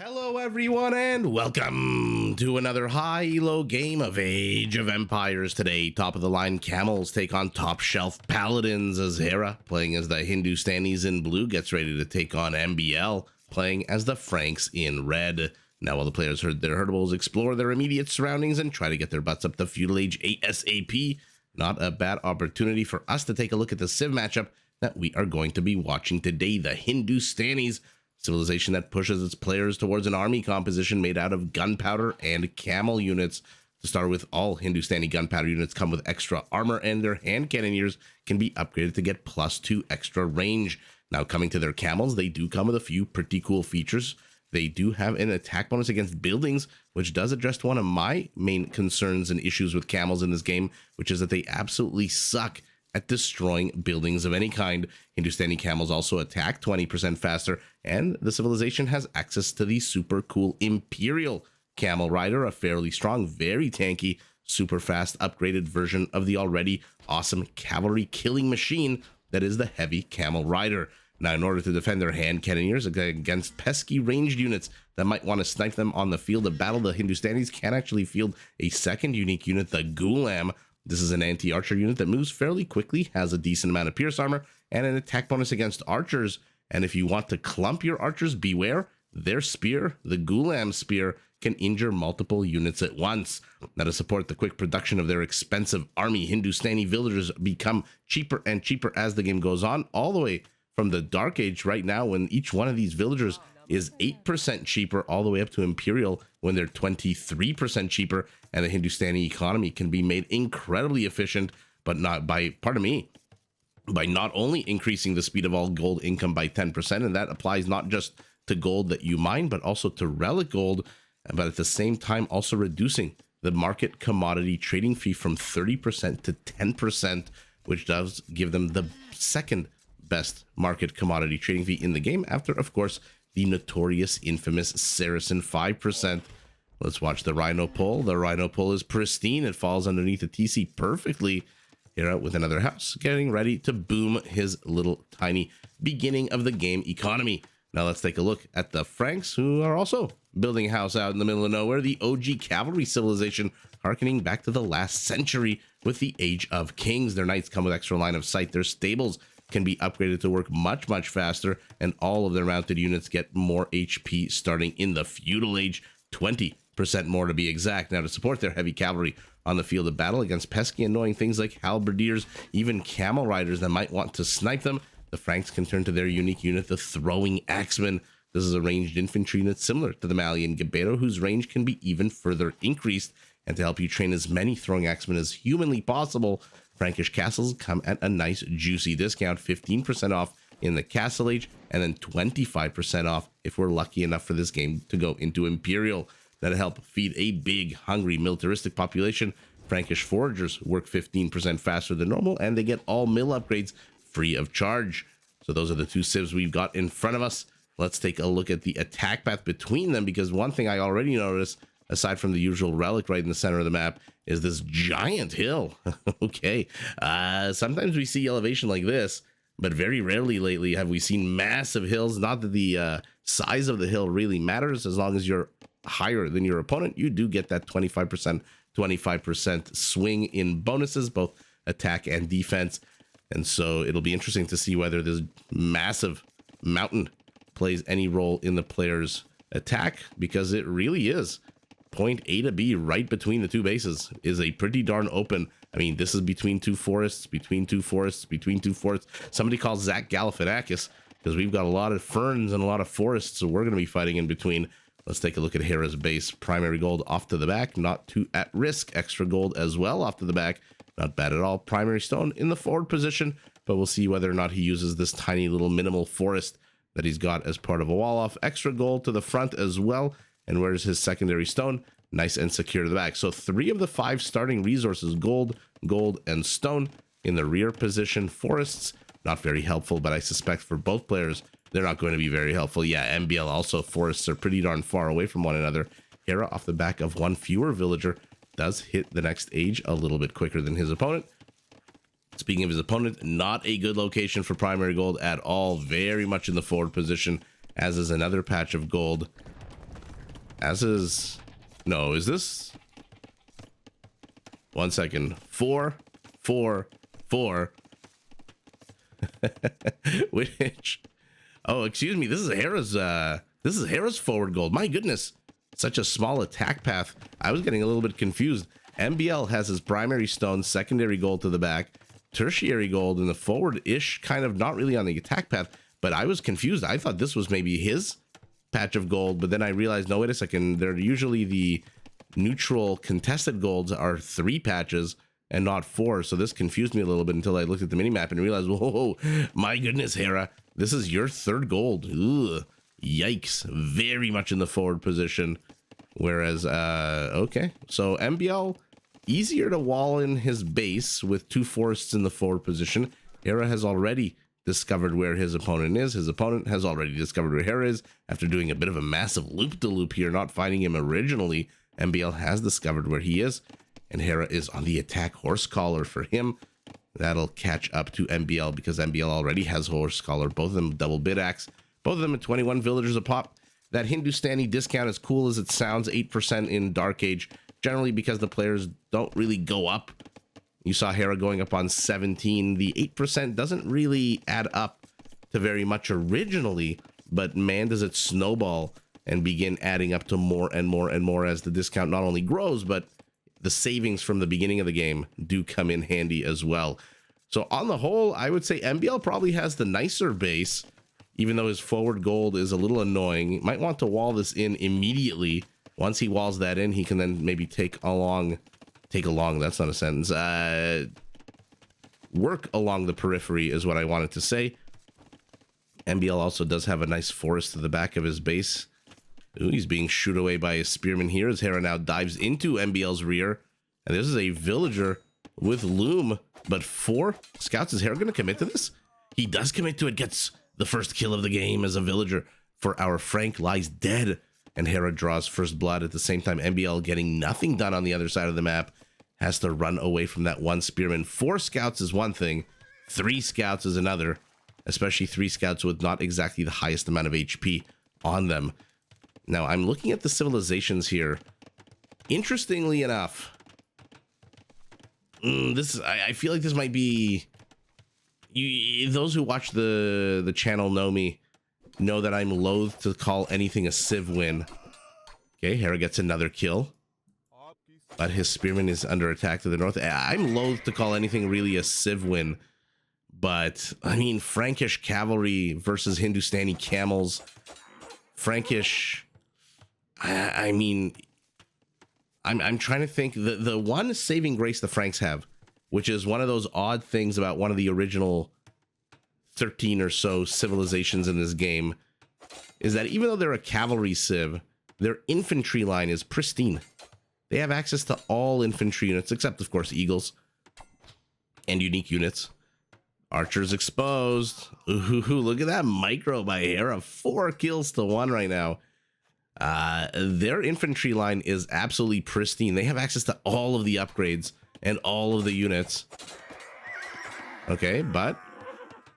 Hello everyone and welcome to another high elo game of Age of Empires. Today, top of the line camels take on top shelf paladins as Hera, playing as the Hindustanis in blue, gets ready to take on MbL, playing as the Franks in red. Now while the players herd their herdables, explore their immediate surroundings and try to get their butts up to Feudal Age ASAP. Not a bad opportunity for us to take a look at the Civ matchup that we are going to be watching today, the Hindustanis, civilization that pushes its players towards an army composition made out of gunpowder and camel units. To start with, all Hindustani gunpowder units come with extra armor, and their hand cannoneers can be upgraded to get +2 extra range. Now, coming to their camels, they do come with a few pretty cool features. They do have an attack bonus against buildings, which does address one of my main concerns and issues with camels in this game, which is that they absolutely suck at destroying buildings of any kind. Hindustani camels also attack 20% faster, and the civilization has access to the super cool Imperial Camel Rider, a fairly strong, very tanky, super fast upgraded version of the already awesome cavalry killing machine that is the Heavy Camel Rider. Now, in order to defend their hand cannoneers against pesky ranged units that might want to snipe them on the field of battle, the Hindustanis can actually field a second unique unit, the Gulam. This is an anti-archer unit that moves fairly quickly, has a decent amount of pierce armor, and an attack bonus against archers. And if you want to clump your archers, beware, their spear, the Gulam spear, can injure multiple units at once. Now, to support the quick production of their expensive army, Hindustani villagers become cheaper and cheaper as the game goes on, all the way from the Dark Age right now, when each one of these villagers is 8% cheaper, all the way up to Imperial when they're 23% cheaper, and the Hindustani economy can be made incredibly efficient, but not by, by not only increasing the speed of all gold income by 10%, and that applies not just to gold that you mine, but also to relic gold, but at the same time also reducing the market commodity trading fee from 30% to 10%, which does give them the second best market commodity trading fee in the game, after, of course, the notorious, infamous Saracen 5%. Let's watch the Rhino pull. The Rhino pull is pristine. It falls underneath the TC perfectly. Here with another house, getting ready to boom his little tiny beginning of the game economy. Now let's take a look at the Franks, who are also building a house out in the middle of nowhere, the OG cavalry civilization, harkening back to the last century with the Age of Kings. Their knights come with extra line of sight. Their stables can be upgraded to work much faster, and all of their mounted units get more HP starting in the Feudal Age, 20% more to be exact. Now, to support their heavy cavalry on the field of battle against pesky annoying things like halberdiers, even camel riders that might want to snipe them, the Franks can turn to their unique unit, the Throwing Axeman. This is a ranged infantry unit similar to the Malian Gabero, whose range can be even further increased. And to help you train as many Throwing Axemen as humanly possible, Frankish castles come at a nice juicy discount, 15% off in the Castle Age, and then 25% off if we're lucky enough for this game to go into Imperial. Now, to help feed a big, hungry, militaristic population, Frankish foragers work 15% faster than normal, and they get all mill upgrades free of charge. So those are the two civs we've got in front of us. Let's take a look at the attack path between them, because one thing I already noticed, aside from the usual relic right in the center of the map, is this giant hill. Okay, sometimes we see elevation like this, but very rarely lately have we seen massive hills. Not that the size of the hill really matters. As long as you're higher than your opponent, you do get that 25% swing in bonuses, both attack and defense. And so it'll be interesting to see whether this massive mountain plays any role in the player's attack, because it really is. Point A to B right between the two bases is a pretty darn open. I mean, this is between two forests, between two forests, between two forests. Somebody calls Zach Galifianakis, because we've got a lot of ferns and a lot of forests, so we're going to be fighting in between. Let's take a look at Hera's base. Primary gold off to the back, not too at risk. Extra gold as well off to the back, not bad at all. Primary stone in the forward position, but we'll see whether or not he uses this tiny little minimal forest that he's got as part of a wall off. Extra gold to the front as well. And where's his secondary stone? Nice and secure to the back. So 3 of the 5 starting resources, gold, gold, and stone. In the rear position, forests, not very helpful, but I suspect for both players, they're not going to be very helpful. Yeah, MbL also, forests are pretty darn far away from one another. Hera, off the back of 1 fewer villager, does hit the next age a little bit quicker than his opponent. Speaking of his opponent, not a good location for primary gold at all. Very much in the forward position, as is another patch of gold. As is... No, is this... 1 second. 4, 4, 4. Which... Oh, excuse me. This is Hera's forward gold. My goodness. Such a small attack path. I was getting a little bit confused. MbL has his primary stone, secondary gold to the back, tertiary gold in the forward-ish, kind of not really on the attack path, but I was confused. I thought this was maybe his patch of gold, but then I realized, no, wait a second. They're usually the neutral contested golds are 3 patches and not 4. So this confused me a little bit until I looked at the minimap and realized, whoa, my goodness, Hera, this is your 3rd gold. Ugh, yikes. Very much in the forward position. Whereas, okay. So MbL, easier to wall in his base with 2 forests in the forward position. Hera has already discovered where his opponent is. His opponent has already discovered where Hera is. After doing a bit of a massive loop-de-loop here, not finding him originally, MbL has discovered where he is. And Hera is on the attack horse collar for him. That'll catch up to MbL because MbL already has horse collar. Both of them double bid axe. Both of them at 21 villagers a pop. That Hindustani discount, as cool as it sounds, 8% in Dark Age, generally because the players don't really go up. You saw Hera going up on 17. The 8% doesn't really add up to very much originally, but man, does it snowball and begin adding up to more and more and more as the discount not only grows, but the savings from the beginning of the game do come in handy as well. So on the whole, I would say MbL probably has the nicer base, even though his forward gold is a little annoying. Might want to wall this in immediately. Once he walls that in, he can then maybe take along, that's not a sentence, work along the periphery is what I wanted to say. MbL also does have a nice forest to the back of his base. Ooh, he's being shooed away by a spearman here as Hera now dives into MbL's rear. And this is a villager with loom, but 4 scouts. Is Hera going to commit to this? He does commit to it, gets the first kill of the game as a villager for our Frank lies dead. And Hera draws first blood at the same time. MbL getting nothing done on the other side of the map. Has to run away from that 1 spearman. 4 scouts is one thing. 3 scouts is another. Especially 3 scouts with not exactly the highest amount of HP on them. Now, I'm looking at the civilizations here. Interestingly enough, I feel like this might be... those who watch the channel know that I'm loath to call anything a civ win. Okay, Hera gets another kill. But his spearman is under attack to the north. I'm loath to call anything really a civ win. But, I mean, Frankish cavalry versus Hindustani camels. Frankish... I mean, I'm trying to think. The one saving grace the Franks have, which is one of those odd things about one of the original 13 or so civilizations in this game, is that even though they're a cavalry civ, their infantry line is pristine. They have access to all infantry units, except, of course, eagles and unique units. Archers exposed. Ooh, look at that micro by Hera. 4 kills to 1 right now. Their infantry line is absolutely pristine. They have access to all of the upgrades and all of the units. Okay, but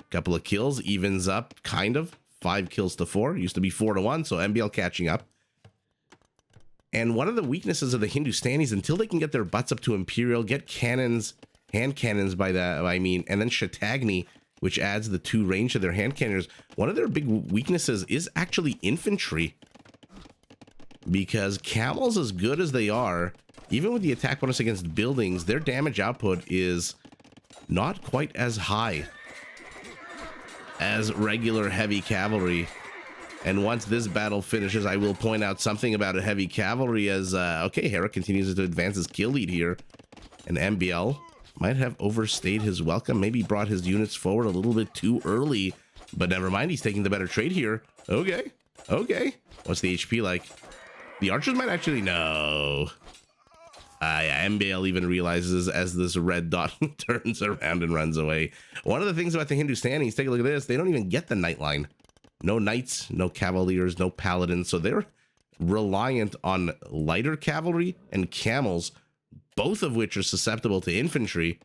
a couple of kills evens up, kind of. 5 kills to 4. Used to be 4 to 1, so MbL catching up. And one of the weaknesses of the Hindustanis, until they can get their butts up to Imperial, get cannons, hand cannons by that, I mean, and then Shatagni, which adds the 2 range to their hand cannons, one of their big weaknesses is actually infantry. Because camels, as good as they are, even with the attack bonus against buildings, their damage output is not quite as high as regular heavy cavalry. And once this battle finishes, I will point out something about a heavy cavalry as, okay, Hera continues to advance his kill lead here. And MbL might have overstayed his welcome, maybe brought his units forward a little bit too early. But never mind, he's taking the better trade here. Okay, okay. What's the HP like? The archers might actually... No. Yeah, MbL even realizes as this red dot turns around and runs away. One of the things about the Hindustanis, take a look at this, they don't even get the knight line. No knights, no cavaliers, no paladins. So they're reliant on lighter cavalry and camels, both of which are susceptible to infantry.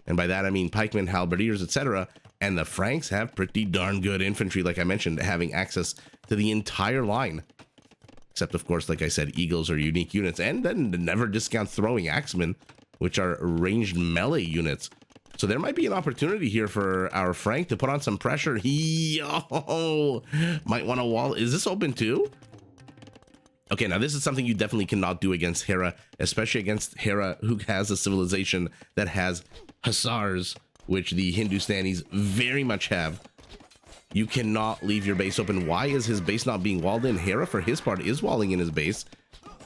And by that, I mean pikemen, halberdiers, etc. And the Franks have pretty darn good infantry, like I mentioned, having access to the entire line. Except, of course, like I said, Eagles are unique units. And then never discount throwing axemen, which are ranged melee units. So there might be an opportunity here for our Frank to put on some pressure. He might want to wall. Is this open too? Okay, now this is something you definitely cannot do against Hera, especially against Hera, who has a civilization that has hussars, which the Hindustanis very much have. You cannot leave your base open. Why is his base not being walled in? Hera, for his part, is walling in his base.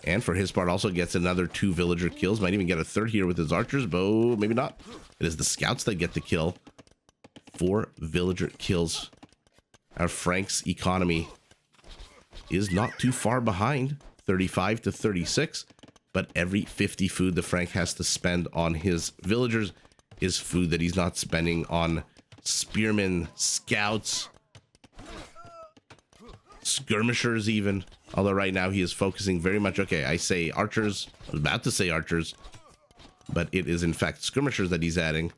And for his part, also gets another 2 villager kills. Might even get a 3rd here with his archers, but maybe not. It is the scouts that get the kill. 4 villager kills. Our Frank's economy is not too far behind, 35 to 36. But every 50 food the Frank has to spend on his villagers is food that he's not spending on spearmen, scouts, skirmishers even. Although right now he is focusing very much, okay, I say archers, I was about to say archers, but it is in fact skirmishers that he's adding.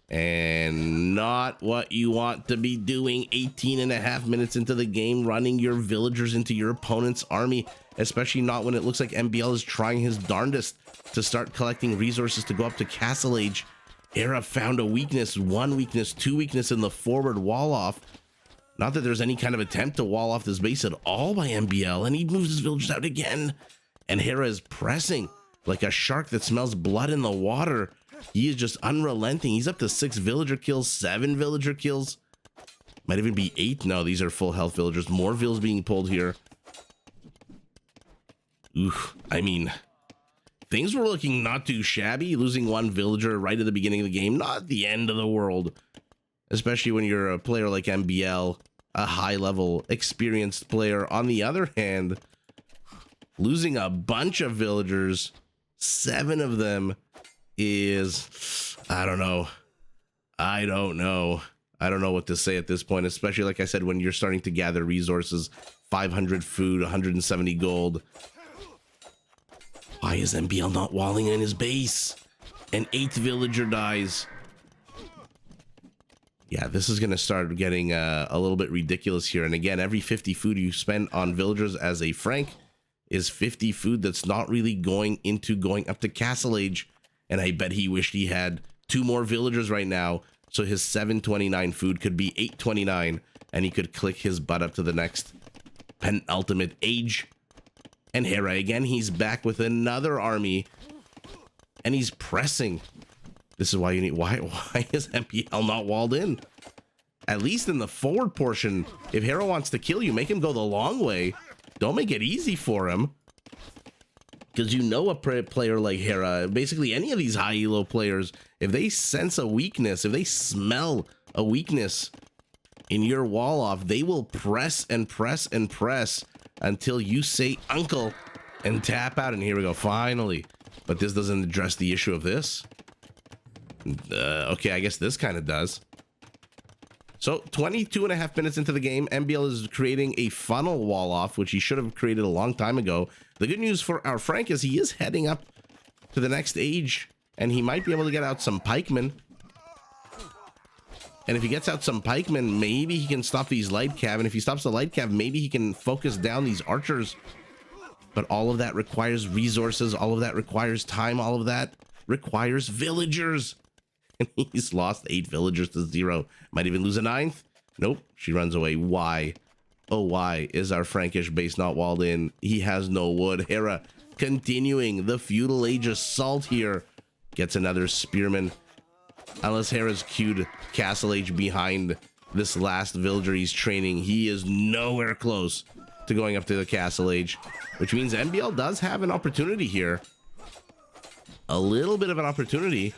And not what you want to be doing 18.5 minutes into the game, running your villagers into your opponent's army, especially not when it looks like MbL is trying his darndest to start collecting resources to go up to Castle Age. Hera found a weakness, 1 weakness, 2 weakness in the forward wall off. Not that there's any kind of attempt to wall off this base at all by MbL, and he moves his villagers out again. And Hera is pressing like a shark that smells blood in the water. He is just unrelenting. He's up to 6 villager kills, 7 villager kills. Might even be 8. No, these are full health villagers. More vills being pulled here. Oof, I mean, things were looking not too shabby. Losing 1 villager right at the beginning of the game, not the end of the world. Especially when you're a player like MbL, a high-level, experienced player. On the other hand, losing a bunch of villagers, 7 of them, is, I don't know what to say at this point, especially, like I said, when you're starting to gather resources, 500 food, 170 gold. Why is MbL not walling in his base? An 8th villager dies. Yeah, this is going to start getting a little bit ridiculous here. And again, every 50 food you spend on villagers as a Frank is 50 food that's not really going into going up to Castle Age. And I bet he wished he had 2 more villagers right now, so his 729 food could be 829, and he could click his butt up to the next penultimate age. And Hera again, he's back with another army, and he's pressing. This is why you need, why is MbL not walled in? At least in the forward portion, if Hera wants to kill you, make him go the long way. Don't make it easy for him. Because you know a player like Hera, basically any of these high elo players, if they sense a weakness, if they smell a weakness in your wall off, they will press and press and press until you say uncle and tap out. And here we go, finally. But this doesn't address the issue of this. Okay, I guess this kind of does. So 22.5 minutes into the game, MbL is creating a funnel wall off, which he should have created a long time ago. The good news for our Frank is he is heading up to the next age, and he might be able to get out some pikemen. And if he gets out some pikemen, maybe he can stop these light cav. And if he stops the light cav, maybe he can focus down these archers. But all of that requires resources. All of that requires time. All of that requires villagers. And he's lost 8 villagers to 0. Might even lose a 9th. Nope, she runs away. Why? Oh, why is our Frankish base not walled in? He has no wood. Hera continuing the Feudal Age assault here. Gets another spearman. Unless Hera's queued Castle Age behind this last villager he's training, he is nowhere close to going up to the Castle Age. Which means MbL does have an opportunity here. A little bit of an opportunity.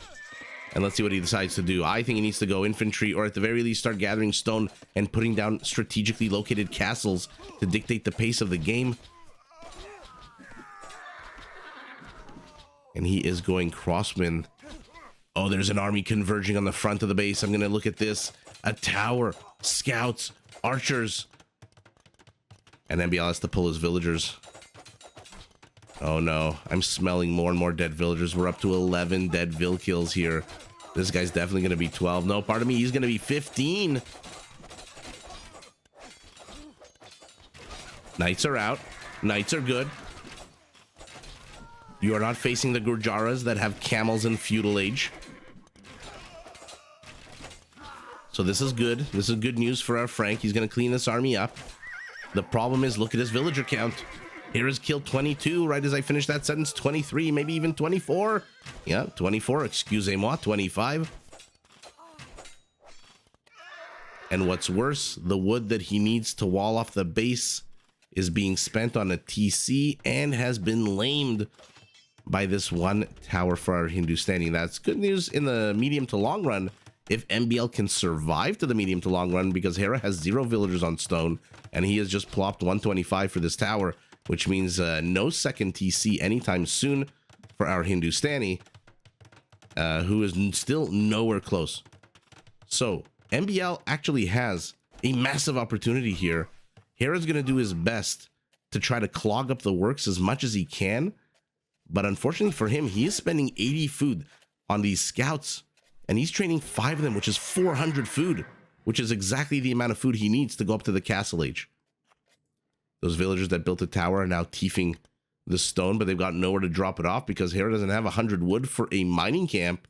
And let's see what he decides to do. I think he needs to go infantry, or at the very least start gathering stone and putting down strategically located castles to dictate the pace of the game. And he is going crosswind. Oh, there's an army converging on the front of the base. I'm going to look at this. A tower, scouts, archers. And MbL has to pull his villagers. Oh no, I'm smelling more and more dead villagers. We're up to 11 dead vill kills here. This guy's definitely going to be 12. No, pardon me, he's going to be 15. Knights are out. Knights are good. You are not facing the Gurjaras that have camels in Feudal Age. So this is good. This is good news for our Frank. He's going to clean this army up. The problem is, look at his villager count. Hera's killed 22 right as I finish that sentence. 23, maybe even 24. Yeah, 24. Excusez-moi, 25. And what's worse, the wood that he needs to wall off the base is being spent on a TC and has been lamed by this one tower for our Hindustani. That's good news in the medium to long run if MbL can survive to the medium to long run, because Hera has 0 villagers on stone and he has just plopped 125 for this tower, which means no second TC anytime soon for our Hindustani, who is still nowhere close. So MbL actually has a massive opportunity here. Hera's going to do his best to try to clog up the works as much as he can. But unfortunately for him, he is spending 80 food on these scouts. And he's training 5 of them, which is 400 food. Which is exactly the amount of food he needs to go up to the Castle Age. Those villagers that built the tower are now teething the stone, but they've got nowhere to drop it off because Hera doesn't have 100 wood for a mining camp.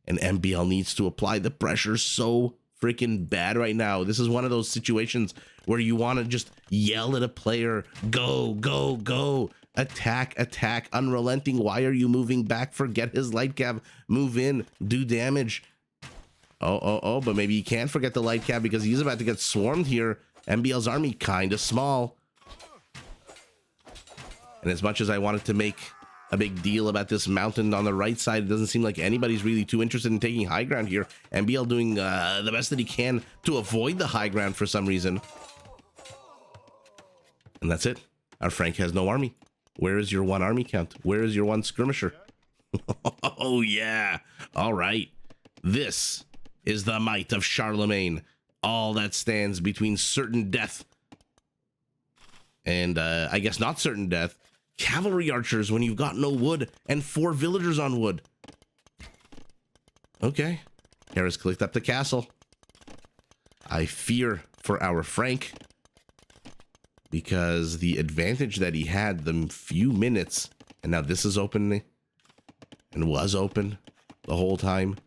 And MbL needs to apply the pressure so freaking bad right now. This is one of those situations where you want to just yell at a player, go, go, go, attack, attack, unrelenting. Why are you moving back? Forget his light cab, move in, do damage. Oh, but maybe you can't forget the light cab because he's about to get swarmed here. MbL's army kind of small. And as much as I wanted to make a big deal about this mountain on the right side, it doesn't seem like anybody's really too interested in taking high ground here. MbL doing the best that he can to avoid the high ground for some reason. And that's it. Our Frank has no army. Where is your 1 army count? Where is your 1 skirmisher? Oh, yeah. All right. This is the might of Charlemagne. All that stands between certain death and, I guess, not certain death. Cavalry archers when you've got no wood and 4 villagers on wood. Okay. Hera's clicked up the castle. I fear for our Frank, because the advantage that he had the few minutes, and now this is open and was open the whole time.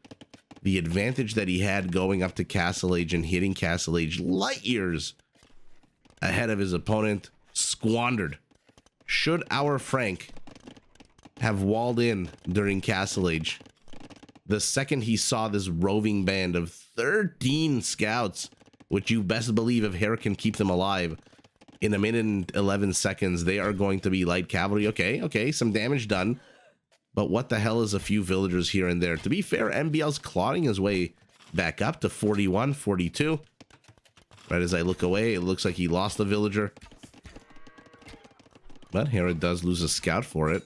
The advantage that he had going up to Castle Age and hitting Castle Age light years ahead of his opponent, squandered. Should our Frank have walled in during Castle Age, the second he saw this roving band of 13 scouts, which you best believe if Hera can keep them alive, in 1 minute and 11 seconds, they are going to be light cavalry. Okay, some damage done. But what the hell is a few villagers here and there? To be fair, MbL's clawing his way back up to 41, 42. Right as I look away, it looks like he lost a villager. But Hera does lose a scout for it.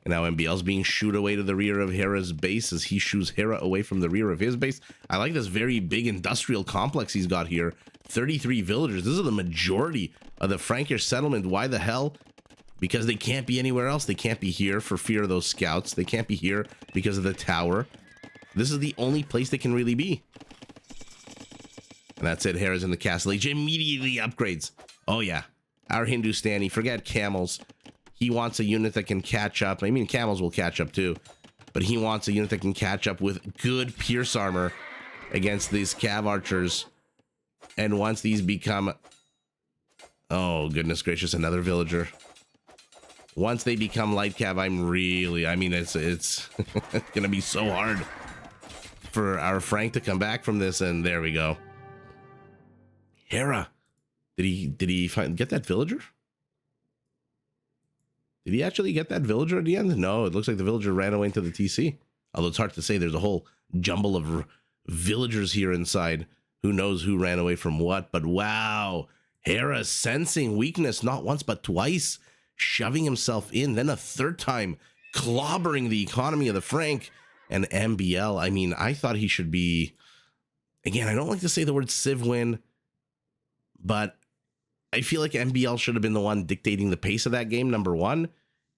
And now MbL's being shooed away to the rear of Hera's base as he shoots Hera away from the rear of his base. I like this very big industrial complex he's got here. 33 villagers. This is the majority of the Frankish settlement. Why the hell? Because they can't be anywhere else. They can't be here for fear of those scouts. They can't be here because of the tower. This is the only place they can really be. And that's it. Hera's in the Castle Age. Immediately upgrades. Oh, yeah. Our Hindustani. Forget camels. He wants a unit that can catch up. I mean, camels will catch up too. But he wants a unit that can catch up with good pierce armor against these cav archers. And once these become... Oh, goodness gracious, another villager. Once they become light cav, I mean, it's going to be so hard for our Frank to come back from this. And there we go. Hera. Did he get that villager? Did he actually get that villager at the end? No, it looks like the villager ran away into the TC. Although it's hard to say. There's a whole jumble of villagers here inside. Who knows who ran away from what? But wow, Hera sensing weakness not once but twice, shoving himself in, then a third time, clobbering the economy of the Frank and MbL. I mean, I thought he should be... Again, I don't like to say the word civ win, but I feel like MbL should have been the one dictating the pace of that game, number one.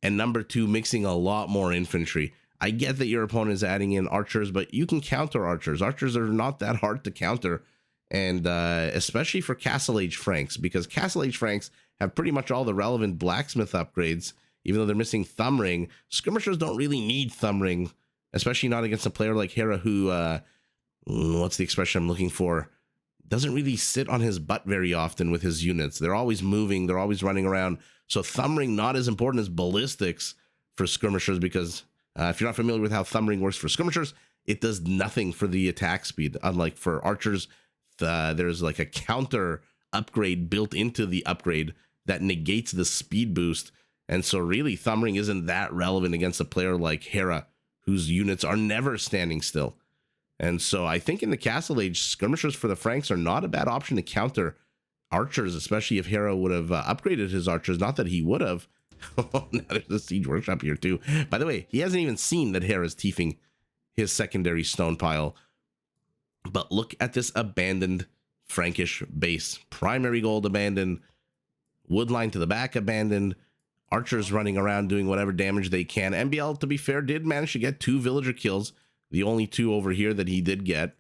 And number two, mixing a lot more infantry. I get that your opponent is adding in archers, but you can counter archers. Archers are not that hard to counter. And especially for Castle Age Franks, because Castle Age Franks have pretty much all the relevant blacksmith upgrades, even though they're missing Thumb Ring. Skirmishers don't really need Thumb Ring, especially not against a player like Hera who, what's the expression I'm looking for? Doesn't really sit on his butt very often with his units. They're always moving, they're always running around. So Thumb Ring not as important as ballistics for skirmishers, because if you're not familiar with how Thumb Ring works for skirmishers, it does nothing for the attack speed. Unlike for archers, there's like a counter upgrade built into the upgrade that negates the speed boost. And so really Thumb Ring isn't that relevant against a player like Hera, whose units are never standing still. And so I think in the Castle Age, skirmishers for the Franks are not a bad option to counter archers, especially if Hera would have upgraded his archers. Not that he would have. Now there's a siege workshop here too. By the way, he hasn't even seen that Hera's tiefing his secondary stone pile. But look at this abandoned Frankish base. Primary gold abandoned. Woodline to the back abandoned. Archers running around doing whatever damage they can. MbL, to be fair, did manage to get 2 villager kills. The only 2 over here that he did get.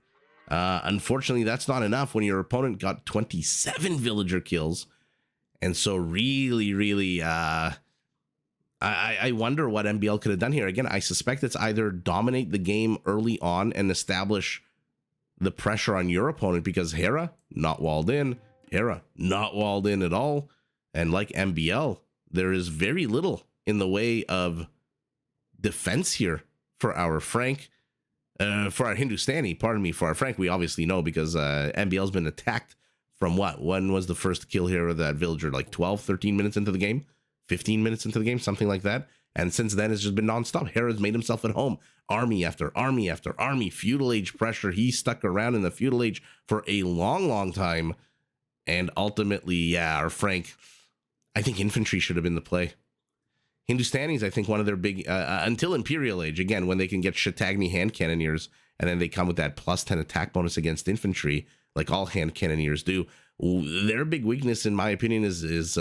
Unfortunately, that's not enough when your opponent got 27 villager kills. And so really, I wonder what MbL could have done here. Again, I suspect it's either dominate the game early on and establish the pressure on your opponent, because Hera, not walled in. Hera, not walled in at all. And like MbL, there is very little in the way of defense here for our Frank. For our Hindustani, pardon me, for our Frank, we obviously know, because MbL's been attacked from what? When was the first kill here of that villager? Like 12, 13 minutes into the game? 15 minutes into the game? Something like that. And since then, it's just been nonstop. Hera's made himself at home. Army after army after army. Feudal Age pressure. He stuck around in the Feudal Age for a long time. And ultimately, yeah, our Frank, I think infantry should have been the play. Hindustanis, I think one of their big, until Imperial Age, again, when they can get Shatagni hand cannoneers, and then they come with that +10 attack bonus against infantry, like all hand cannoneers do. Their big weakness, in my opinion, is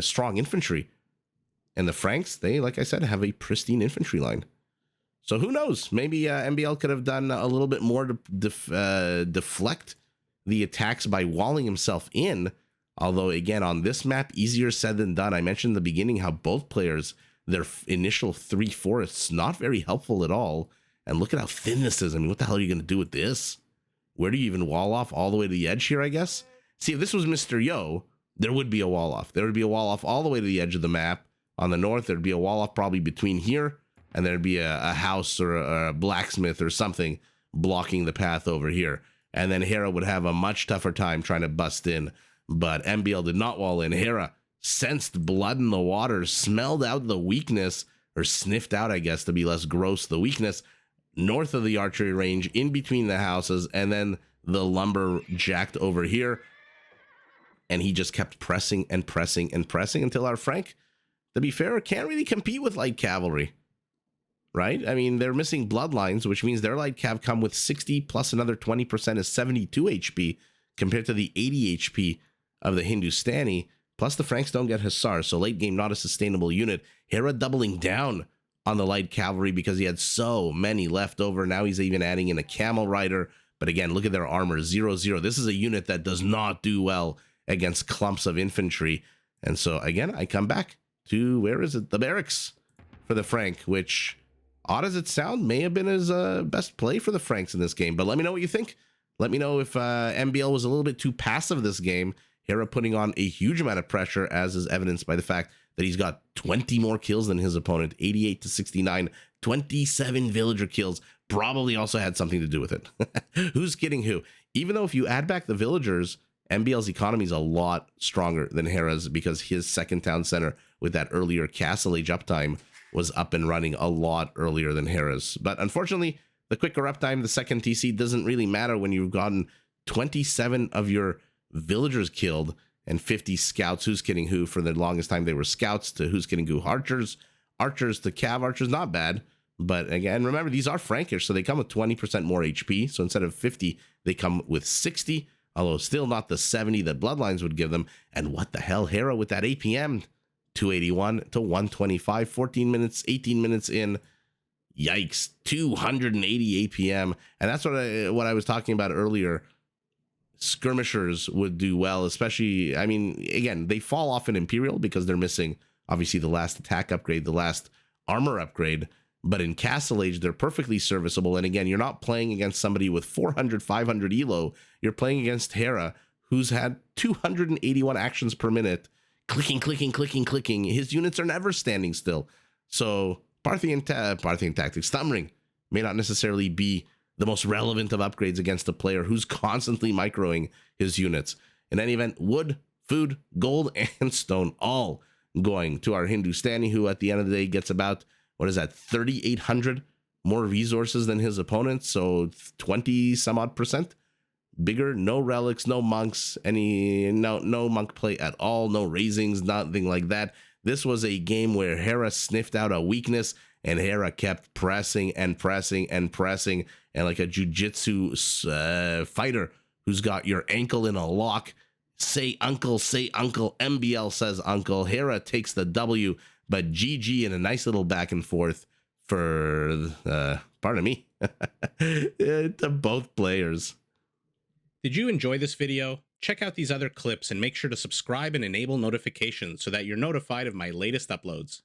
strong infantry. And the Franks, they, like I said, have a pristine infantry line. So who knows? Maybe MbL could have done a little bit more to deflect the attacks by walling himself in. Although, again, on this map, easier said than done. I mentioned in the beginning how both players, their initial 3 forests, not very helpful at all. And look at how thin this is. I mean, what the hell are you going to do with this? Where do you even wall off? All the way to the edge here, I guess? See, if this was Mr. Yo, there would be a wall off. There would be a wall off all the way to the edge of the map. On the north, there'd be a wall off probably between here, and there'd be a house or a blacksmith or something blocking the path over here. And then Hera would have a much tougher time trying to bust in. But MbL did not wall in. Hera sensed blood in the water, smelled out the weakness, or sniffed out, I guess, to be less gross, the weakness north of the archery range, in between the houses, and then the lumber jacked over here. And he just kept pressing and pressing and pressing until our Frank, to be fair, can't really compete with light cavalry. Right? I mean, they're missing bloodlines, which means their light cav come with 60 plus another 20% is 72 HP compared to the 80 HP of the Hindustani. Plus the Franks don't get Hussar, so late game not a sustainable unit. Hera doubling down on the light cavalry because he had so many left over. Now he's even adding in a camel rider. But again, look at their armor, 0-0. This is a unit that does not do well against clumps of infantry. And so again, I come back to, where is it? The barracks for the Frank, which, odd as it sounds, may have been his best play for the Franks in this game. But let me know what you think. Let me know if MbL was a little bit too passive this game. Hera putting on a huge amount of pressure, as is evidenced by the fact that he's got 20 more kills than his opponent, 88 to 69, 27 villager kills. Probably also had something to do with it. Who's kidding who? Even though if you add back the villagers, MbL's economy is a lot stronger than Hera's, because his second town center with that earlier Castle Age uptime was up and running a lot earlier than Hera's. But unfortunately, the quicker uptime, the second TC, doesn't really matter when you've gotten 27 of your villagers killed and 50 scouts. Who's kidding who? For the longest time, they were scouts to who's kidding who archers. Archers to cav archers, not bad. But again, remember, these are Frankish, so they come with 20% more HP. So instead of 50, they come with 60, although still not the 70 that Bloodlines would give them. And what the hell, Hera with that APM, 281 to 125, 14 minutes, 18 minutes in. Yikes, 280 APM. And that's what I was talking about earlier. skirmishers would do well, especially, I mean, again, they fall off in Imperial because they're missing, obviously, the last attack upgrade, the last armor upgrade. But in Castle Age, they're perfectly serviceable. And again, you're not playing against somebody with 400, 500 elo. You're playing against Hera, who's had 281 actions per minute. Clicking, clicking, clicking, clicking. His units are never standing still. So Parthian Tactics, Thumb Ring may not necessarily be the most relevant of upgrades against a player who's constantly microing his units. In any event, wood, food, gold, and stone all going to our Hindustani, who at the end of the day gets about, what is that, 3,800 more resources than his opponent, so 20 some odd percent bigger. No relics, no monks, no monk play at all, no raisings, nothing like that. This was a game where Hera sniffed out a weakness, and Hera kept pressing and pressing and pressing, and like a jujitsu fighter who's got your ankle in a lock. Say uncle, MbL says uncle. Hera takes the W, but GG in a nice little back and forth for, pardon me, to both players. Did you enjoy this video? Check out these other clips and make sure to subscribe and enable notifications so that you're notified of my latest uploads.